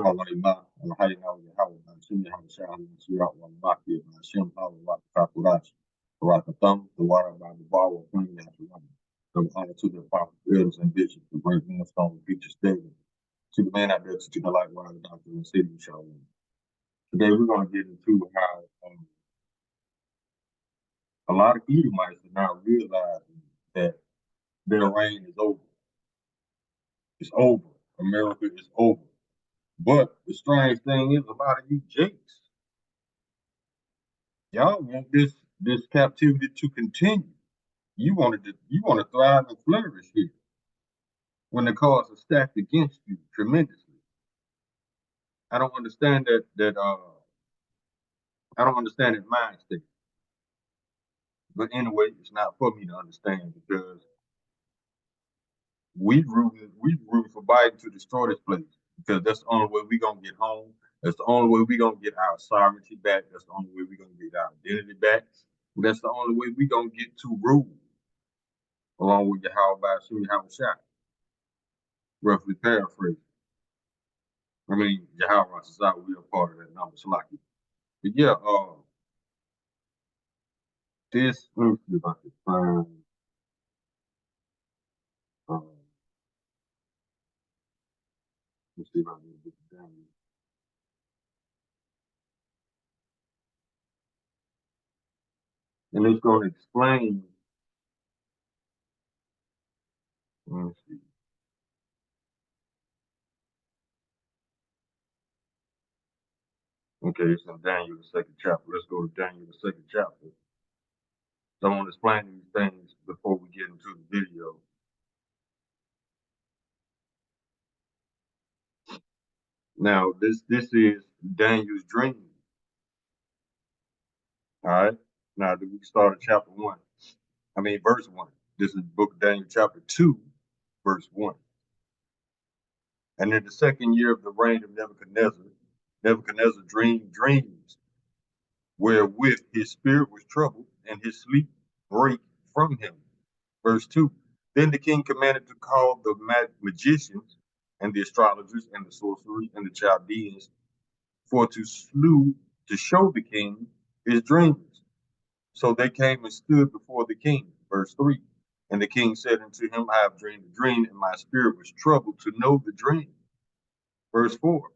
على ما وحينا ويحاول سمي هذا الشهر سياق والباقي مع شم هذا الوقت كاكوراش وراك الطم دوارا بعد باو وكل يحصلون. From honor to the prophet, elders, and bishops, the great millstone, the preachers, David, to the man out there, to the likewise, the doctor in the city, Shalom. Today we're going to get into how a lot of Edomites are now realizing that their reign is over. It's over. America is over. But the strange thing is, a lot of you jakes, y'all want this captivity to continue. You want to thrive and flourish here when the cards are stacked against you tremendously. I don't understand I don't understand that mind state. But anyway, it's not for me to understand because we rooting for Biden to destroy this place because that's the only way we're gonna get home. That's the only way we're gonna get our sovereignty back. That's the only way we're gonna get our identity back. That's the only way we're gonna get to rule, along with Yahweh Shimi Shot, roughly paraphrased. I mean, Yahweh Shah, we are part of that number, Salaki. But yeah, this, let me see if I can find, let's see if I can get it down. And it's going to explain, let me see. Okay, it's in Daniel, the second chapter. Let's go to Daniel, the second chapter. So I want to explain these things before we get into the video. Now, this is Daniel's dream. All right. Now, we start at chapter 1. I mean, verse 1. This is book of Daniel, chapter 2, verse 1. And in the second year of the reign of Nebuchadnezzar, Nebuchadnezzar dreamed dreams wherewith his spirit was troubled and his sleep brake from him. Verse 2. Then the king commanded to call the magicians and the astrologers and the sorcerers and the Chaldeans for to show the king his dreams. So they came and stood before the king. Verse 3. And the king said unto him, I have dreamed a dream, and my spirit was troubled to know the dream. Verse 4.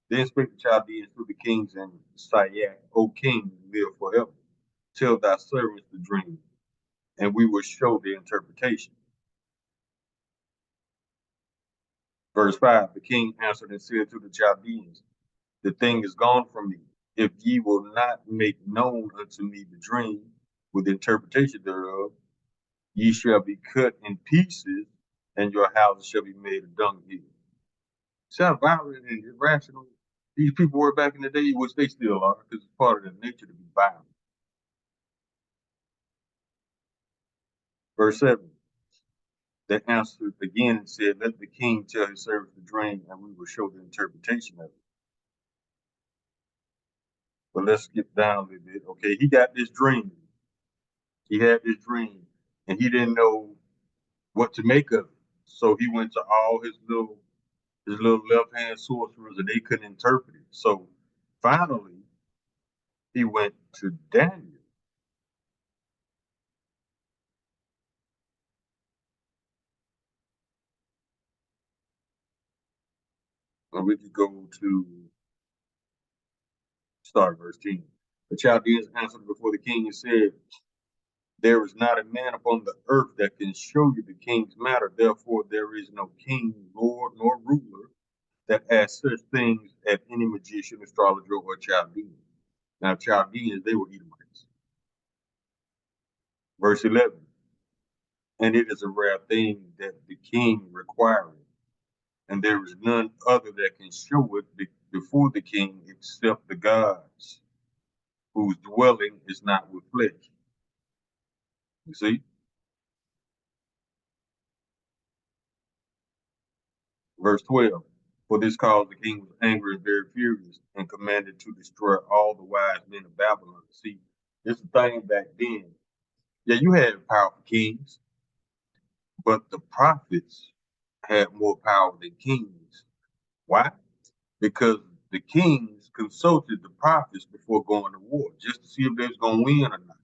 Then spake the Chaldeans to the kings and Sayak, O king, live forever. Tell thy servants the dream, and we will show the interpretation. Verse 5. The king answered and said to the Chaldeans, the thing is gone from me. If ye will not make known unto me the dream with the interpretation thereof, ye shall be cut in pieces, and your houses shall be made a dunghill. See how violent and irrational these people were back in the day, which they still are, because it's part of their nature to be violent. Verse 7. They answered again and said, let the king tell his servants the dream, and we will show the interpretation of it. But let's skip down a little bit. Okay, he got this dream. He had this dream, and he didn't know what to make of it. So he went to all his little left-hand sorcerers, and they couldn't interpret it. So finally, he went to Daniel. And we could go to start verse 10. The Chaldeans answered before the king and said, there is not a man upon the earth that can show you the king's matter. Therefore, there is no king, lord, nor ruler that asks such things as any magician, astrologer, or Chaldean. Now, Chaldeans, they were Edomites. Verse 11. And it is a rare thing that the king requireth, and there is none other that can show it before the king except the gods, whose dwelling is not with flesh. You see? Verse 12. For this cause the king was angry and very furious, and commanded to destroy all the wise men of Babylon. See, this is the thing back then. Yeah, you had powerful kings, but the prophets had more power than kings. Why? because the kings consulted the prophets before going to war just to see if they was going to win or not.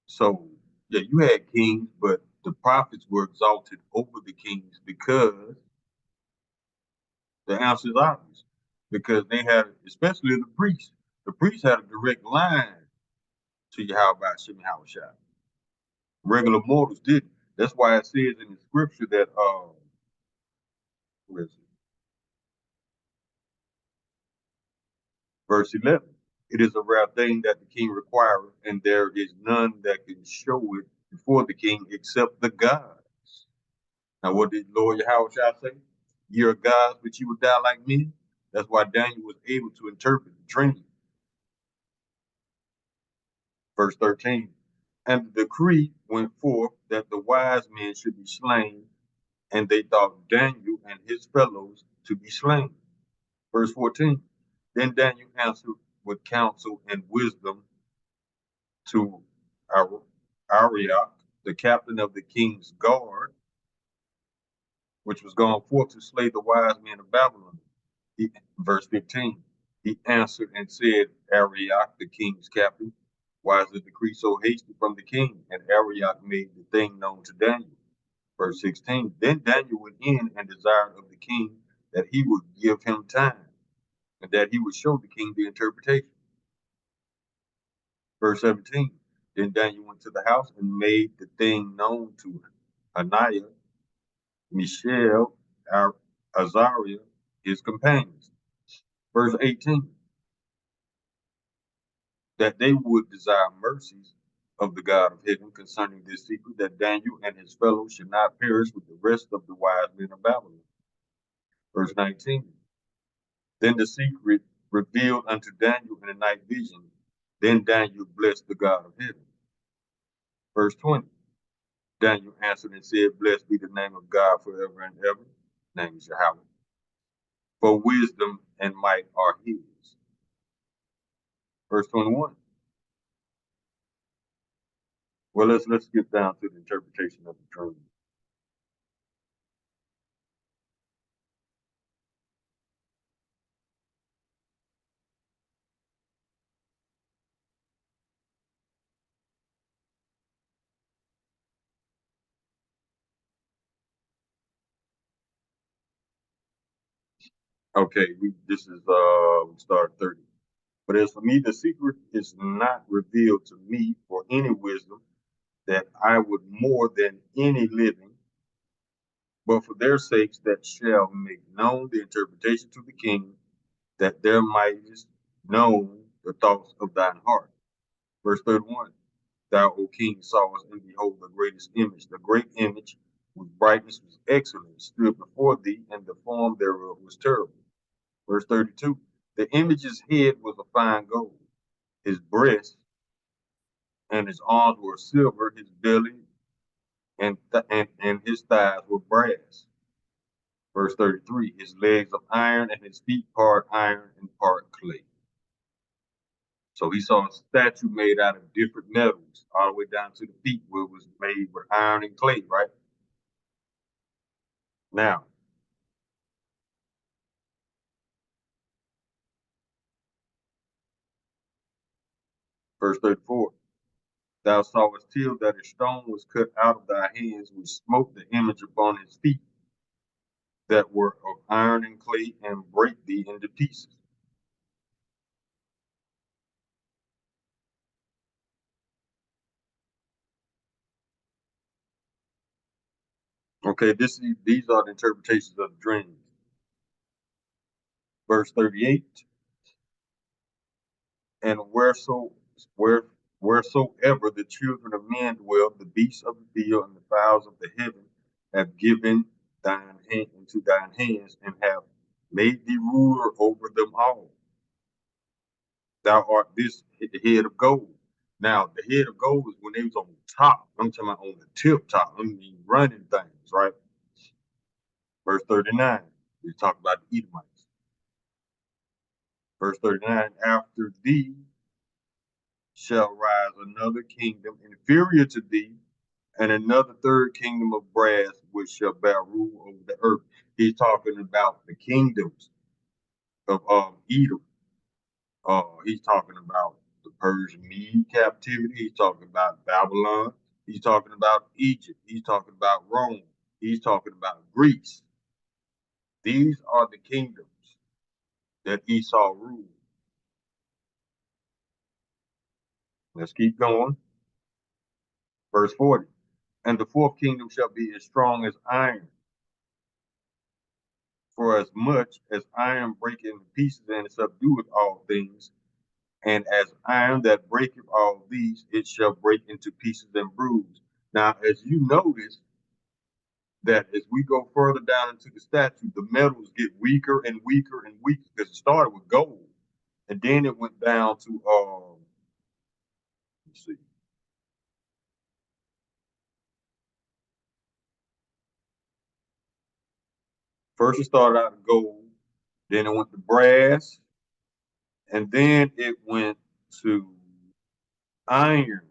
So, yeah, you had kings, but the prophets were exalted over the kings because the answer is obvious. Because they had, especially the priests, the priests had a direct line to Yahweh Shem Yahushua. Regular mortals didn't. That's why it says in the scripture that, where is it? Verse 11. It is a rare thing that the king requireth, and there is none that can show it before the king except the gods. Now, what did Lord Yahushua say? You're gods, but you would die like me. That's why Daniel was able to interpret the dream. Verse 13. And the decree went forth that the wise men should be slain, and they thought Daniel and his fellows to be slain. Verse 14. Then Daniel answered with counsel and wisdom to Arioch, the captain of the king's guard, which was gone forth to slay the wise men of Babylon. Verse 15. He answered and said, Arioch, the king's captain, why is the decree so hasty from the king? And Arioch made the thing known to Daniel. Verse 16. Then Daniel went in and desired of the king that he would give him time, and that he would show the king the interpretation. Verse 17. Then Daniel went to the house and made the thing known to Hananiah, Mishael, Azariah, his companions. Verse 18. That they would desire mercies of the God of heaven concerning this secret, that Daniel and his fellows should not perish with the rest of the wise men of Babylon. Verse 19. Then the secret revealed unto Daniel in a night vision. Then Daniel blessed the God of heaven. Verse 20. Daniel answered and said, Blessed be the name of God forever and ever. Name is Yahweh. For wisdom and might are his. Verse 21. Well, let's get down to the interpretation of the dream. Okay, this is we start 30. But as for me, the secret is not revealed to me for any wisdom that I would more than any living, but for their sakes that shall make known the interpretation to the king, that there mightest know the thoughts of thine heart. Verse 31. Thou, O king, sawest and behold the greatest image. The great image, whose brightness was excellent, stood before thee, and the form thereof was terrible. Verse 32. The image's head was of fine gold, his breast and his arms were silver, his belly and his thighs were brass. Verse 33. His legs of iron and his feet part iron and part clay. So he saw a statue made out of different metals, all the way down to the feet, where it was made with iron and clay, right? Now, verse 34. Thou sawest till that a stone was cut out of thy hands, which smote the image upon his feet, that were of iron and clay, and brake thee into pieces. Okay, these are the interpretations of the dreams. Verse 38. And wheresoever the children of men dwell, the beasts of the field and the fowls of the heaven have given thine hand into thine hands, and have made thee ruler over them all. Thou art this the head of gold. Now, the head of gold is when they was on top. I'm talking about on the tip top. I mean, running things, right? Verse 39, we talk about the Edomites. Verse 39, after thee shall rise another kingdom inferior to thee, and another third kingdom of brass, which shall bear rule over the earth. He's talking about the kingdoms of Edom. He's talking about the Persian Mede captivity. He's talking about Babylon. He's talking about Egypt. He's talking about Rome. He's talking about Greece. These are the kingdoms that Esau ruled. Let's keep going. Verse 40. And the fourth kingdom shall be as strong as iron. For as much as iron breaketh in pieces and subdueth all things, and as iron that breaketh all these, it shall break into pieces and bruise. Now, as you notice, that as we go further down into the statue, the metals get weaker and weaker and weaker because it started with gold, and then it went down to let's see. First, it started out with gold, then it went to brass, and then it went to iron.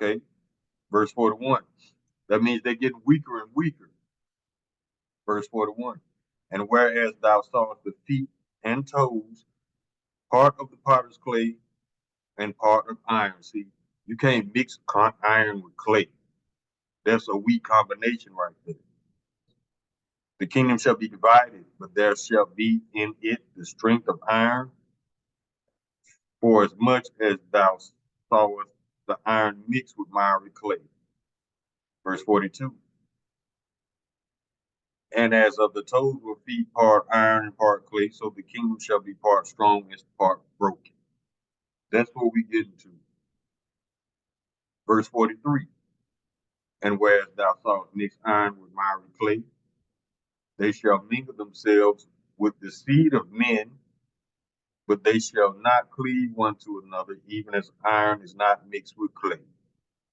Okay, verse 41. That means they're getting weaker and weaker. Verse 41. And whereas thou sawest the feet and toes, part of the potter's clay and part of iron. See, you can't mix iron with clay. That's a weak combination right there. The kingdom shall be divided, but there shall be in it the strength of iron, for as much as thou sawest the iron mixed with miry clay. Verse 42. And as of the toes were feet, part iron and part clay, so the kingdom shall be part strong and part broken. That's what we get into. Verse 43. And whereas thou sawest mixed iron with miry clay, they shall mingle themselves with the seed of men, but they shall not cleave one to another, even as iron is not mixed with clay.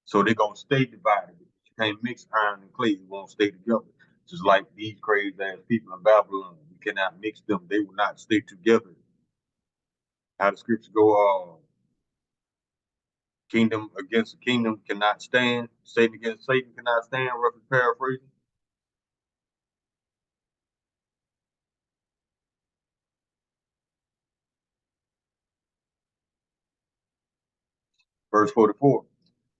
So they're gonna stay divided. You can't mix iron and clay; it won't stay together. Just like these crazy ass people in Babylon, you cannot mix them; they will not stay together. How the scriptures go, kingdom against kingdom cannot stand, Satan against Satan cannot stand, roughly paraphrasing. Verse 44.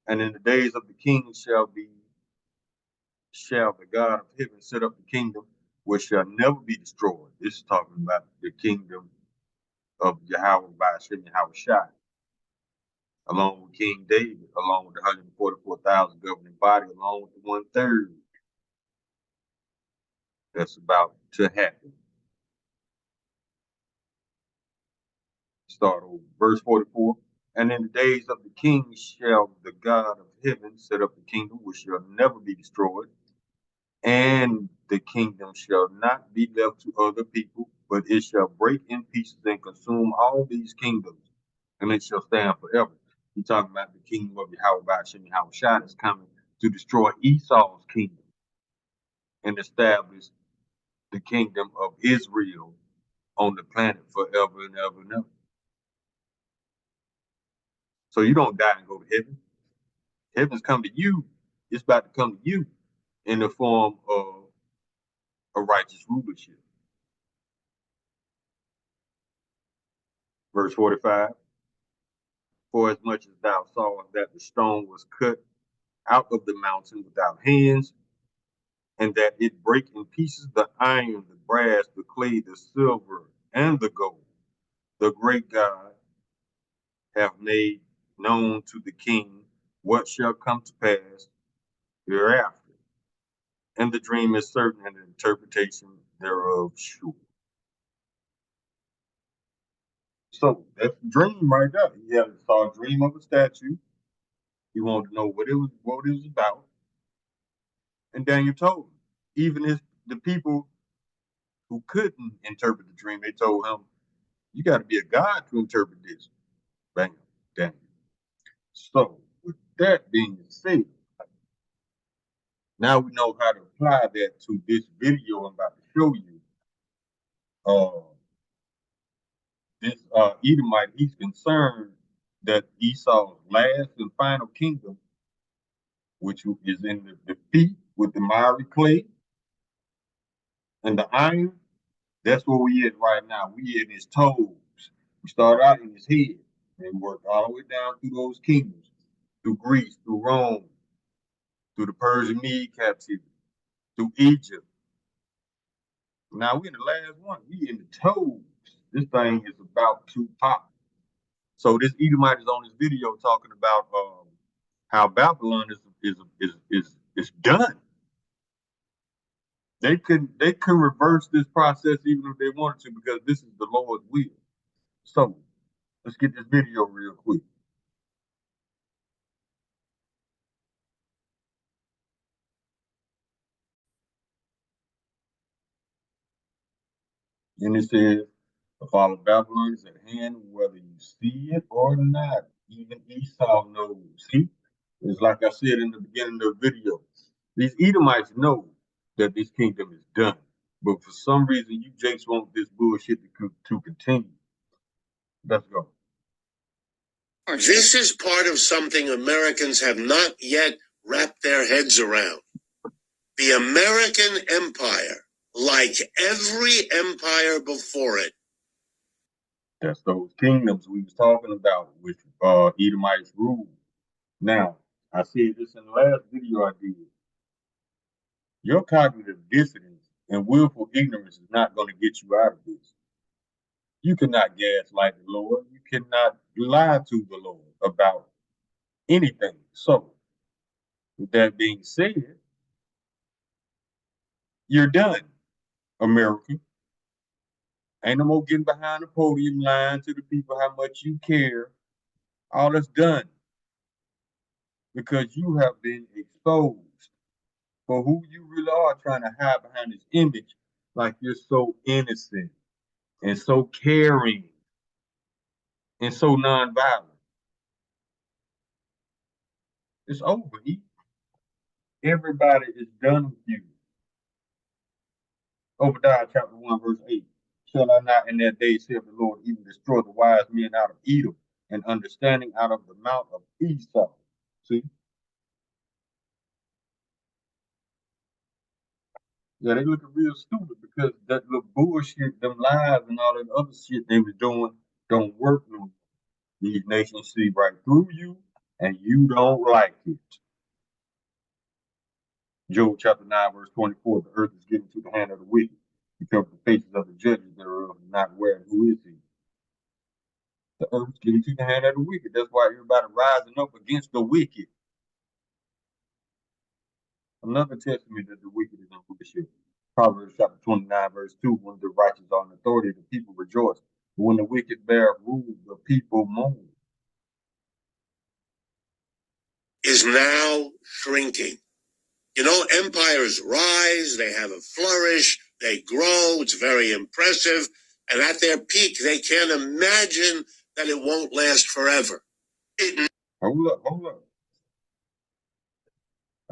And in the days of the king shall the God of heaven set up the kingdom which shall never be destroyed. This is talking about the kingdom of Yahweh by Hashem Yahweh Shai, along with King David, along with the 144,000 governing body, along with the 1/3 that's about to happen. Start over. Verse 44. And in the days of the king shall the God of heaven set up the kingdom which shall never be destroyed, and the kingdom shall not be left to other people, but it shall break in pieces and consume all these kingdoms, and it shall stand forever. He's talking about the kingdom of Yahweh Ba'ashem Yahweh Shai is coming to destroy Esau's kingdom and establish the kingdom of Israel on the planet forever and ever and ever. So you don't die and go to heaven. Heaven's come to you. It's about to come to you in the form of a righteous rulership. Verse 45. For as much as thou sawest that the stone was cut out of the mountain without hands, and that it break in pieces the iron, the brass, the clay, the silver, and the gold, the great God hath made known to the king what shall come to pass hereafter. And the dream is certain, and the interpretation thereof sure. So that's the dream right there. He saw a dream of a statue. He wanted to know what it was about. And Daniel told him. Even if the people who couldn't interpret the dream, they told him, you got to be a god to interpret this. Bam, Daniel. So with that being said, now we know how to apply that to this video I'm about to show you. Uh, this Edomite, he's concerned that Esau's last and final kingdom, which is in the feet, with the miry clay and the iron. That's where we at right now. We in his toes. We start out in his head and work all the way down through those kingdoms, through Greece, through Rome, through the Persian Mede captivity, through Egypt. Now we in the last one. We in the toes. This thing is about to pop. So this Edomite is on this video talking about how Babylon is done. They can reverse this process even if they wanted to because this is the Lord's will. So let's get this video real quick. And it says, the fall of Babylon is at hand, whether you see it or not. Even Esau knows. See, it's like I said in the beginning of the video. These Edomites know that this kingdom is done. But for some reason, you Jakes want this bullshit to continue. Let's go. This is part of something Americans have not yet wrapped their heads around. The American empire, like every empire before it. That's those kingdoms we was talking about, which Edomites rule. Now, I said this in the last video I did. Your cognitive dissonance and willful ignorance is not going to get you out of this. You cannot gaslight the Lord. You cannot lie to the Lord about anything. So, with that being said, you're done, America. Ain't no more getting behind the podium lying to the people how much you care. All that's done because you have been exposed for who you really are, trying to hide behind this image like you're so innocent and so caring and so nonviolent. It's over. Everybody is done with you. Obadiah chapter 1, verse 8. Shall I not in that day, saith the Lord, even destroy the wise men out of Edom and understanding out of the mount of Esau? See? Yeah, they looking real stupid because that little bullshit, them lies and all that other shit they was doing don't work no more. These nations see right through you and you don't like it. Job chapter 9, verse 24, the earth is given to the hand of the wicked. He covers the faces of the judges thereof, not aware who is he. The earth is given to the hand of the wicked. That's why everybody rising up against the wicked. Another testament that the wicked is in rulership. Proverbs chapter 29, verse 2, when the righteous are in authority, the people rejoice. But when the wicked bear rule, the people moan. Is now shrinking. You know, empires rise, they have a flourish, they grow, it's very impressive. And at their peak, they can't imagine that it won't last forever. Hold up.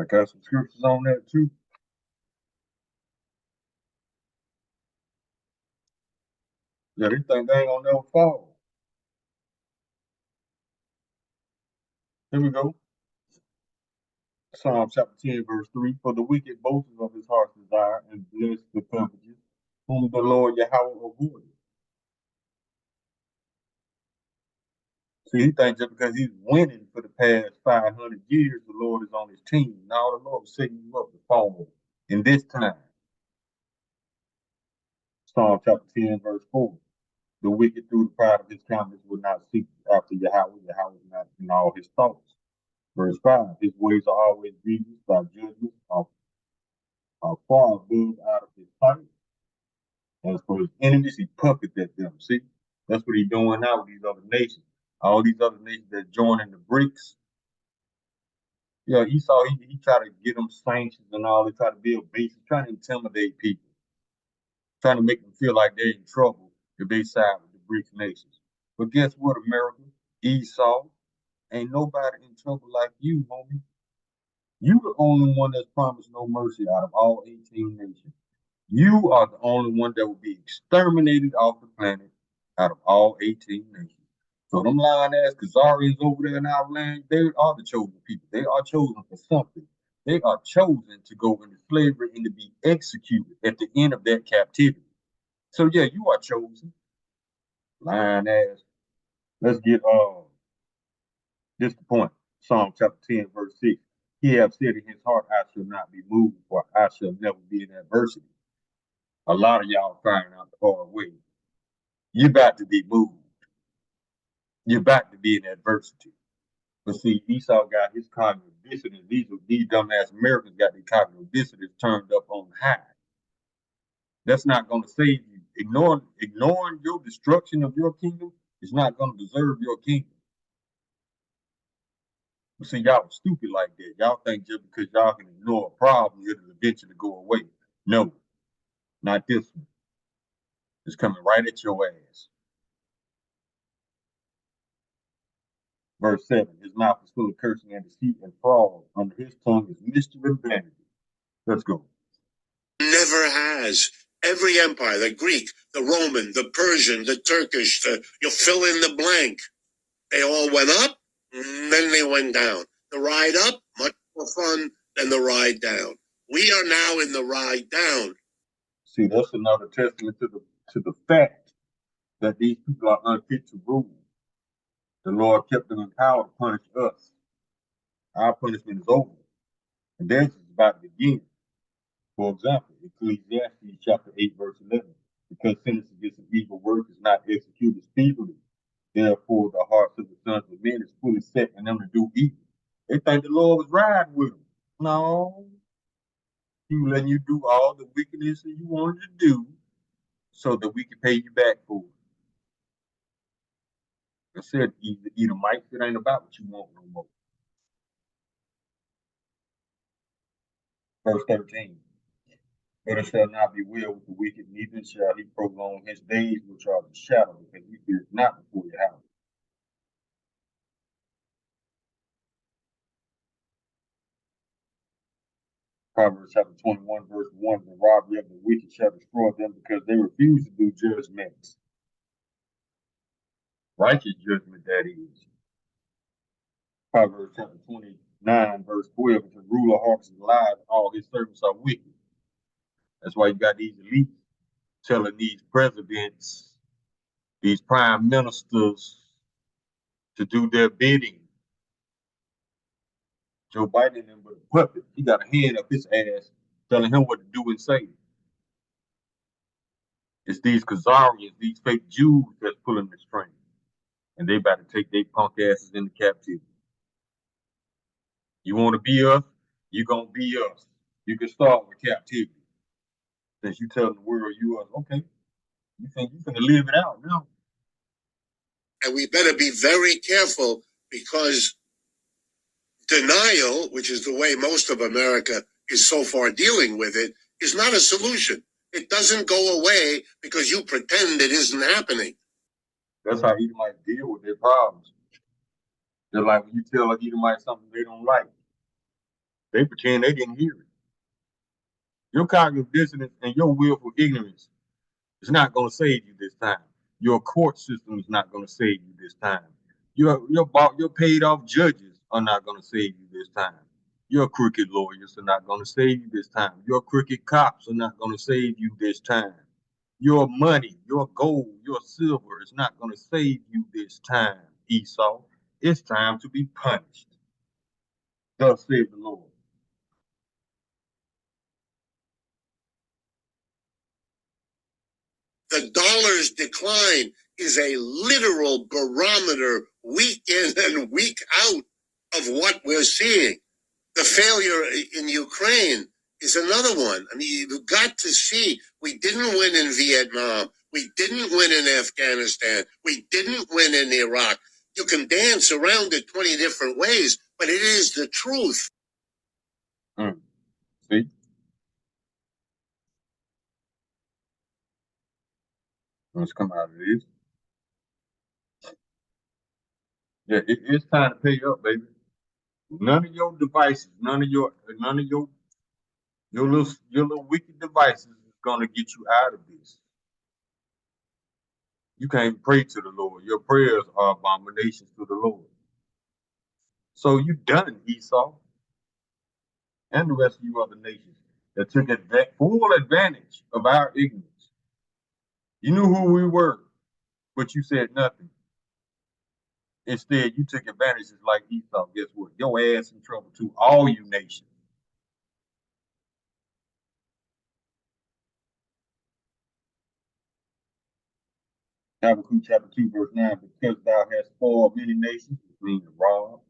I got some scriptures on that too. Yeah, they think they ain't gonna never fall. Here we go. Psalm chapter 10, verse 3. For the wicked boasts of his heart's desire and bless the covetous, whom the Lord Yahweh avoided. See, he thinks just because he's winning for the past 500 years, the Lord is on his team. Now the Lord is setting you up to fall in this time. Psalm chapter 10, verse 4. The wicked through the pride of his countenance will not seek after Yahweh. Yahweh is not in all his thoughts. Verse 5. His ways are always grievous, thy judgments are far above out of his sight. As for his enemies, he puffeth at them. See, that's what he's doing now with these other nations. All these other nations that joining the BRICS. Yeah, Esau, he tried to get them sanctions and all. They try to build bases, trying to intimidate people, trying to make them feel like they're in trouble if they side with the BRICS nations. But guess what, America? Esau, ain't nobody in trouble like you, homie. You the only one that's promised no mercy out of all 18 nations. You are the only one that will be exterminated off the planet out of all 18 nations. So them lying ass Khazarians over there in our land, they are the chosen people. They are chosen for something. They are chosen to go into slavery and to be executed at the end of that captivity. So yeah, you are chosen. Lying ass. Let's get this the point. Psalm chapter 10, verse 6. He have said in his heart, I shall not be moved, for I shall never be in adversity. A lot of y'all crying out the hard way. You're about to be moved. You're about to be in adversity. But see, Esau got his cognitive dissonance. These dumbass Americans got their cognitive dissonance turned up on high. That's not going to save you. Ignoring your destruction of your kingdom is not going to deserve your kingdom. But see, y'all are stupid like that. Y'all think just because y'all can ignore a problem, it'll eventually go away. No, not this one. It's coming right at your ass. Verse 7, his mouth is full of cursing and deceit and fraud. Under his tongue is mischief and vanity. Let's go. Never has. Every empire, the Greek, the Roman, the Persian, the Turkish, you fill in the blank. They all went up, and then they went down. The ride up, much more fun than the ride down. We are now in the ride down. See, that's another testament to the fact that these people are unfit to rule. The Lord kept them in power to punish us. Our punishment is over. And theirs is about to begin. For example, Ecclesiastes chapter 8, verse 11. Because sentence against an evil work is not executed speedily, therefore the hearts of the sons of men is fully set in them to do evil. They think the Lord was riding with them. No. He was letting you do all the wickedness that you wanted to do so that we can pay you back for it. I said, Edomites, it ain't about what you want no more. Verse 13. But it shall not be well with the wicked, neither shall he prolong his days, which are the shadow, because he fears not before your house. Proverbs chapter 21, verse 1, the robbery of the wicked shall destroy them because they refuse to do judgments. Righteous judgment, that is. Proverbs chapter 29, verse 12, if the ruler hearts is lies, all his servants are wicked. That's why you got these elites telling these presidents, these prime ministers to do their bidding. Joe Biden and with a puppet. He got a hand up his ass telling him what to do and say. It's these Khazarians, these fake Jews that's pulling the string. And they about to take their punk asses into captivity. You want to be us? You're going to be us. You can start with captivity. Since you telling the world you us, okay. You think you're going to live it out now. And we better be very careful because denial, which is the way most of America is so far dealing with it, is not a solution. It doesn't go away because you pretend it isn't happening. That's how Edomites deal with their problems. They're like when you tell an Edomite something they don't like, they pretend they didn't hear it. Your cognitive dissonance and your willful ignorance is not going to save you this time. Your court system is not going to save you this time. Your paid off judges are not going to save you this time. Your crooked lawyers are not going to save you this time. Your crooked cops are not going to save you this time. Your money, your gold, your silver is not going to save you this time, Esau. It's time to be punished. Thus saith the Lord. The dollar's decline is a literal barometer week in and week out of what we're seeing. The failure in Ukraine is another one. I mean, you've got to see we didn't win in Vietnam. We didn't win in Afghanistan. We didn't win in Iraq. You can dance around it 20 different ways, but it is the truth. See? Let's come out of this. Yeah, it's time to pay up, baby. None of your devices, none of your little wicked devices is gonna get you out of this. You can't pray to the Lord. Your prayers are abominations to the Lord. So you done, Esau. and the rest of you other nations that took full advantage of our ignorance. You knew who we were, but you said nothing. Instead, you took advantage just like Esau. Guess what? Your ass in trouble too, all you nations. Habakkuk chapter 2, verse 9, because thou hast spoiled many nations, which means robbed,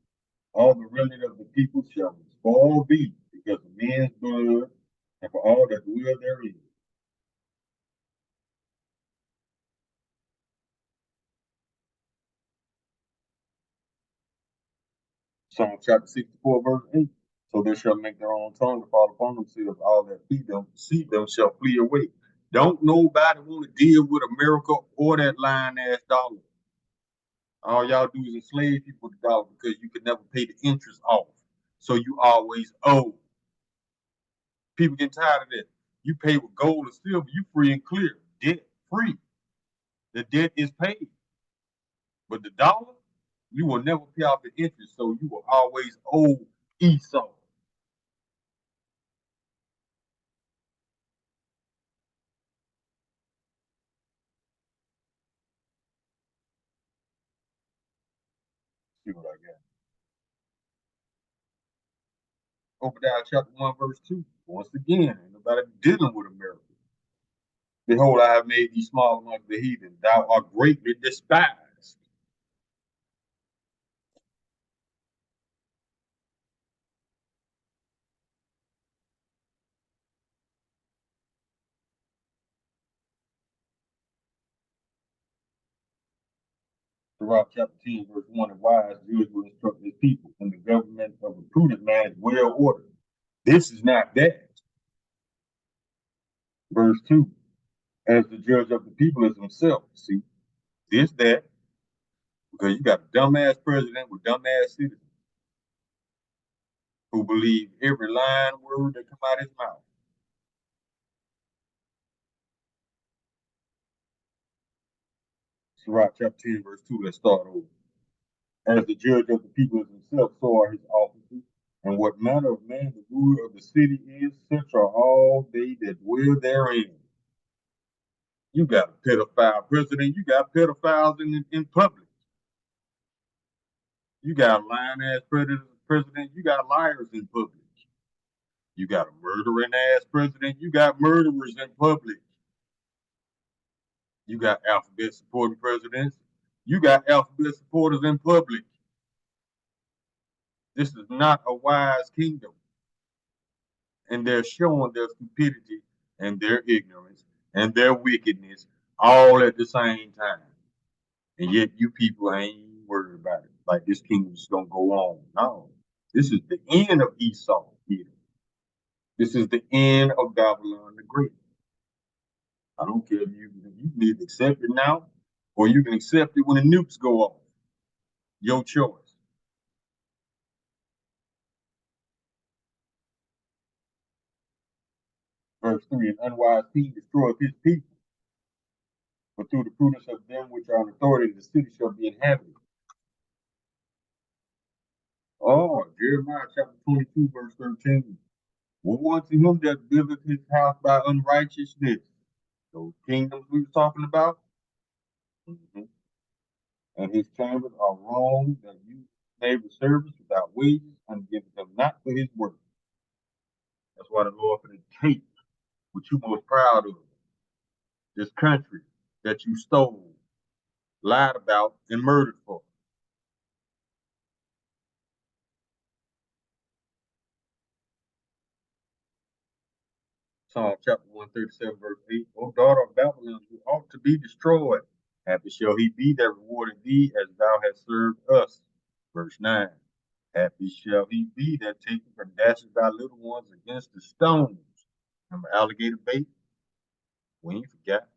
all the remnant of the people shall spoil thee because of men's blood and for all that dwell therein. Psalm chapter 64, verse 8. So they shall make their own tongue to fall upon themselves, all that see them shall flee away. Don't nobody want to deal with America or that lying ass dollar. All y'all do is enslave people with the dollar because you can never pay the interest off. So you always owe. People get tired of that. You pay with gold or silver, you free and clear. Debt free. The debt is paid. But the dollar, you will never pay off the interest, so you will always owe Esau. See what I got. Obadiah chapter 1, verse 2. Once again, ain't nobody dealing with America. Behold, I have made thee small among the heathen. Thou art greatly despised. Throughout chapter 10, verse 1, a wise judge will instruct his people, and the government of a prudent man is well ordered. This is not that. Verse 2, as the judge of the people is himself. See, this, that, because you got a dumbass president with dumbass citizens who believe every line word that come out of his mouth. Sirach chapter 10, verse 2, let's start over. As the judge of the people is himself, so are his officers. And what manner of man the ruler of the city is, such are all they that dwell therein. You got a pedophile president, you got pedophiles in public. You got a lying ass president, you got liars in public. You got a murdering ass president, you got murderers in public. You got alphabet supporting presidents, you got alphabet supporters in public. This is not a wise kingdom. And they're showing their stupidity and their ignorance and their wickedness all at the same time. And yet you people ain't worried about it. Like this kingdom's gonna go on. No. This is the end of Esau here. This is the end of Babylon the Great. I don't care if you can either accept it now or you can accept it when the nukes go off. Your choice. Verse 3, an unwise king destroyeth his people, but through the prudence of them which are in authority, the city shall be inhabited. Oh, Jeremiah chapter 22, verse 13. Woe unto him that buildeth his house by unrighteousness. Those kingdoms we were talking about. Mm-hmm. And his chambers are wrong that use neighbor service without wages and giveth them not for his work. That's why the Lord for the take what you most proud of. This country that you stole, lied about, and murdered for. Psalm chapter 137, verse 8. O daughter of Babylon, you ought to be destroyed. Happy shall he be that rewarded thee as thou hast served us. Verse 9. Happy shall he be that taketh and dashes thy little ones against the stones. Remember alligator bait? We ain't forgot.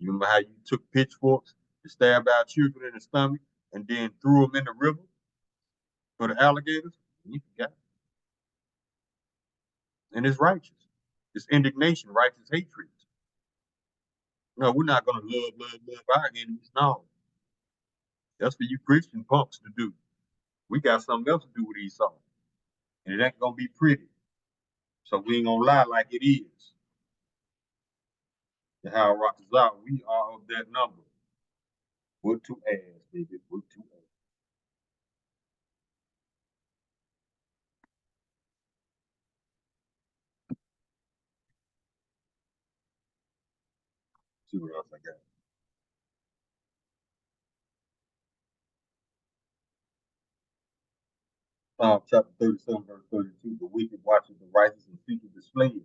You remember how you took pitchforks to stab our children in the stomach and then threw them in the river for the alligators? We ain't forgot. And it's righteous. It's indignation, righteous hatred. No, we're not going to love our enemies. No, that's for you Christian punks to do. We got something else to do with Esau, and it ain't going to be pretty. So we ain't gonna lie like it is. The how rock is out, we are of that number. Put to ass, baby. Put to ass. See what else I got. Psalm chapter 37, verse 32. The wicked watches the righteous and seeketh the slave.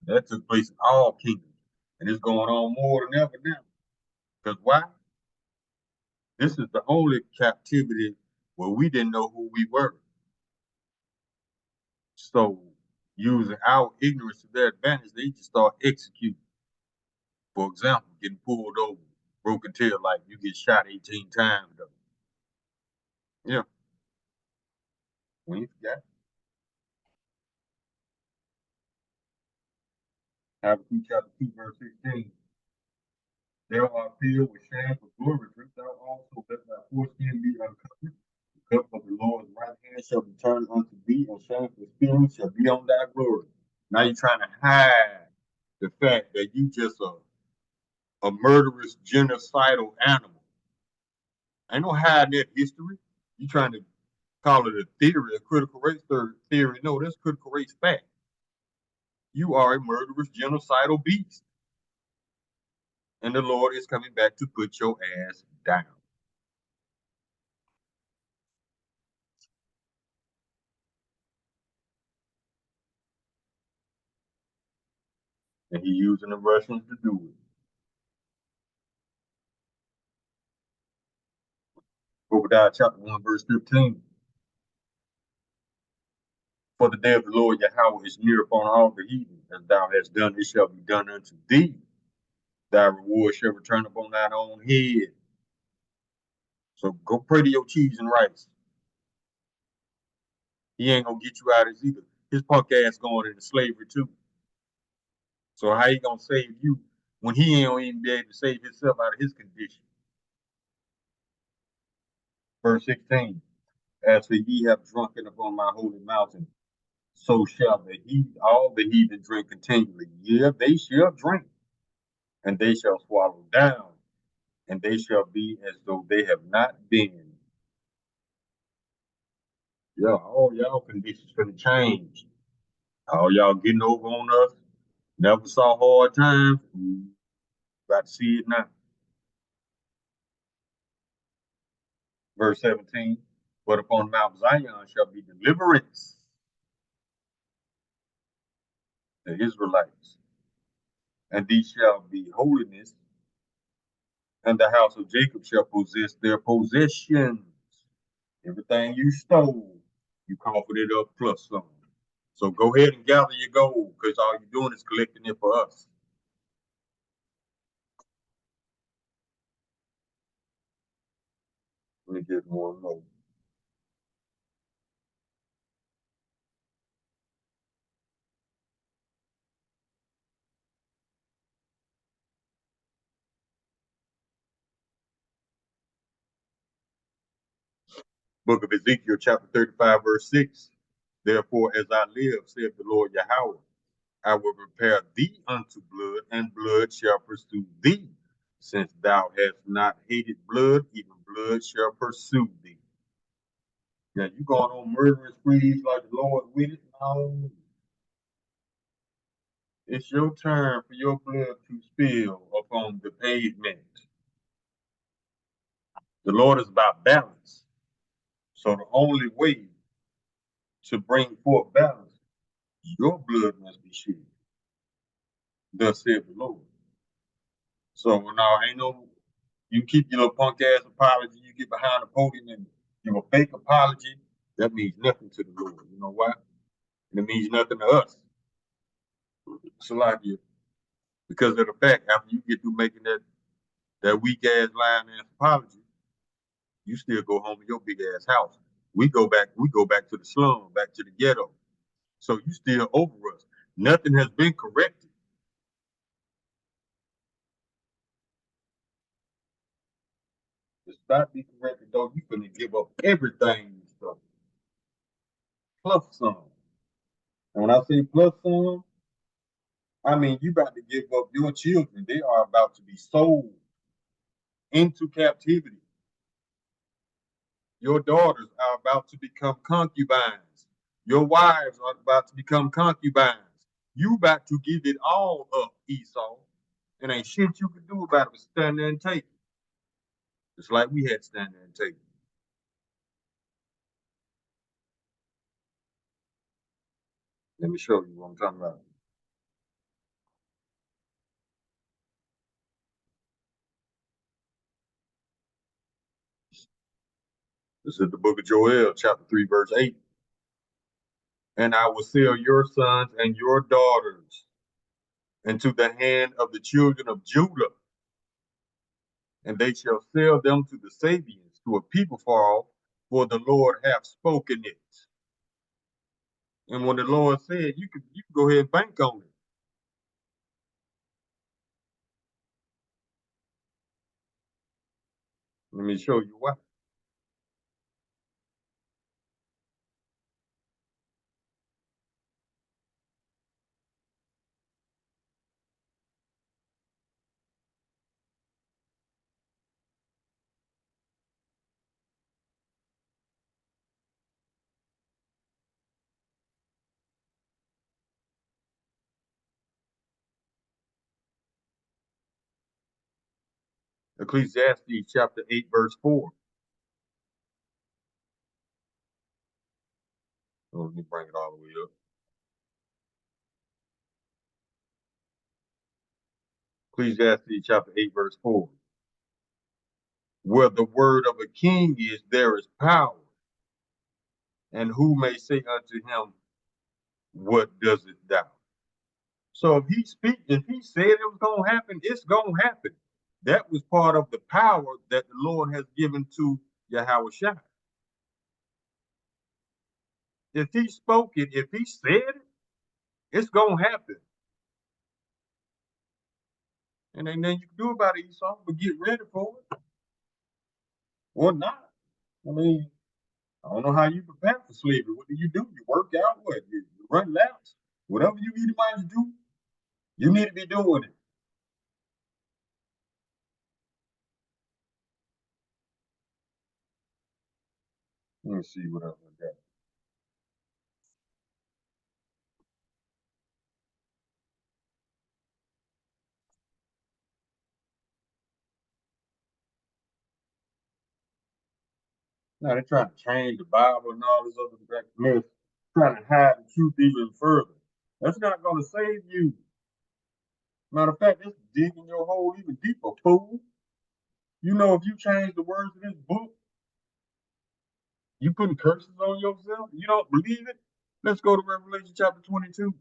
That took place in all kingdoms. And it's going on more than ever now. Because why? This is the only captivity where we didn't know who we were. So using our ignorance to their advantage, they just start executing. For example, getting pulled over, broken tail light, you get shot 18 times though. Yeah, we ain't forgot. Habakkuk chapter 2, verse 16. Thou art filled with shame for glory, drink thou also, let thy foreskin be uncovered. The cup of the Lord's right hand shall be turned unto thee, and shameful spirit shall be on thy glory. Now you're trying to hide the fact that you just a murderous, genocidal animal. Ain't no hiding that history. You trying to call it a theory, a critical race theory. No, that's critical race fact. You are a murderous, genocidal beast. And the Lord is coming back to put your ass down. And he's using the Russians to do it. Obadiah chapter 1, verse 15. For the day of the Lord Yahweh is near upon all the heathen. As thou hast done, it shall be done unto thee. Thy reward shall return upon thine own head. So go pray to your cheese and rice. He ain't gonna get you out of this either. His punk ass going into slavery too. So how he gonna save you when he ain't gonna even be able to save himself out of his condition? Verse 16. As for ye have drunken upon my holy mountain, so shall all the heathen drink continually. Yeah, they shall drink, and they shall swallow down, and they shall be as though they have not been. Yeah, all y'all conditions gonna change. All y'all getting over on us. Never saw hard times. About to see it now. Verse 17. But upon Mount Zion shall be deliverance, the Israelites, and these shall be holiness, and the house of Jacob shall possess their possessions. Everything you stole, you coughed it up plus some. So go ahead and gather your gold, because all you're doing is collecting it for us. Let me get one more. Book of Ezekiel, chapter 35, verse 6. Therefore, as I live, saith the Lord Yahweh, I will prepare thee unto blood, and blood shall pursue thee. Since thou hast not hated blood, even blood shall pursue thee. Yeah, you going on murdering sprees like the Lord with it? No. It's your turn for your blood to spill upon the pavement. The Lord is about balance. So the only way to bring forth balance, your blood must be shed. Thus saith the Lord. So now ain't no, you keep your little punk ass apology, you get behind the podium and give a fake apology, that means nothing to the Lord. You know why? And it means nothing to us. So like you, because of the fact after you get through making that weak ass lying ass apology, you still go home to your big ass house. We go back to the slum, back to the ghetto. So you still over us. Nothing has been corrected. It's not be corrected though. You finna give up everything you stole. Plus some. And when I say plus some, I mean you about to give up your children. They are about to be sold into captivity. Your daughters are about to become concubines. Your wives are about to become concubines. You about to give it all up, Esau. And ain't shit you can do about it but stand there and take it. Just like we had to stand there and take it. Let me show you what I'm talking about. This is the book of Joel, chapter 3, verse 8. And I will sell your sons and your daughters into the hand of the children of Judah, and they shall sell them to the Sabians, to a people far off, for the Lord hath spoken it. And when the Lord said, you can go ahead and bank on it. Let me show you why. Ecclesiastes chapter 8, verse 4. Oh, let me bring it all the way up. Ecclesiastes chapter 8, verse 4. Where the word of a king is, there is power. And who may say unto him, what does it thou? So if he said it was gonna happen, it's gonna happen. That was part of the power that the Lord has given to Yahweh Shai. If he spoke it, if he said it, it's gonna happen. And ain't nothing you can do about it, Esau, but get ready for it. Or not. I mean, I don't know how you prepare for slavery. What do? You work out? What? You run laps? Whatever you need to do, you need to be doing it. Let me see what else I got. Now they're trying to change the Bible and all this other mess, trying to hide the truth even further. That's not going to save you. Matter of fact, it's digging your hole even deeper, fool. You know, if you change the words of this book, you putting curses on yourself. You don't believe it? Let's go to Revelation chapter 22.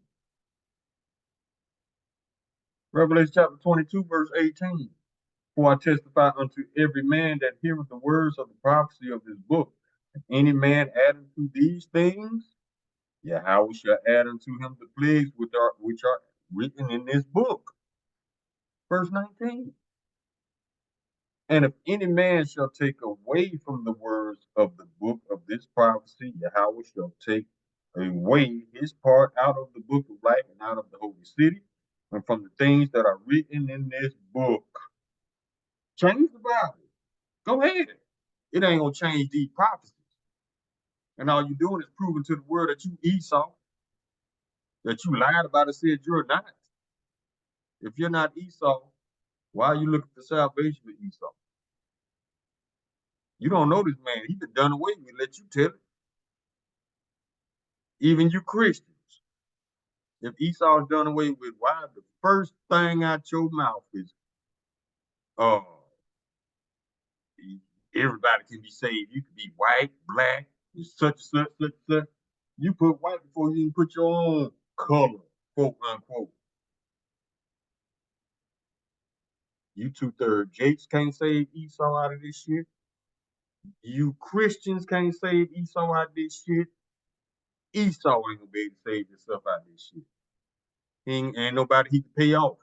Revelation chapter 22, verse 18. For I testify unto every man that heareth the words of the prophecy of this book. If any man add unto these things, Yahweh shall add unto him the plagues which are written in this book. Verse 19. And if any man shall take away from the words of the book of this prophecy, Yahweh shall take away his part out of the book of life and out of the holy city, and from the things that are written in this book. Change the Bible. Go ahead. It ain't gonna change these prophecies. And all you're doing is proving to the world that you Esau, that you lied about and said you're not. If you're not Esau, why are you looking for salvation with Esau? You don't know this man. He's been done away with. Let you tell it. Even you Christians. If Esau's done away with, why the first thing out your mouth is, uh, everybody can be saved. You can be white, black, such. You put white before you even put your own color, quote unquote. You two-third Jakes can't save Esau out of this shit. You Christians can't save Esau out of this shit. Esau ain't gonna be able to save himself out of this shit. Ain't nobody he can pay off.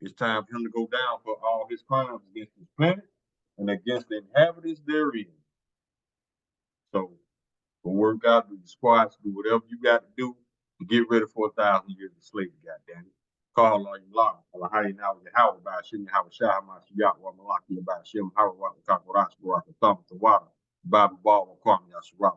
It's time for him to go down for all his crimes against his planet and against the inhabitants therein. So But work out, do the squats, do whatever you got to do to get ready for 1,000 years of slavery, goddamn it. Call on your law. Allah hay now your how about shim how shah ma shiyat wa malaki about shim how wa kakoras wa thumb the water. Bible ball will come yasura.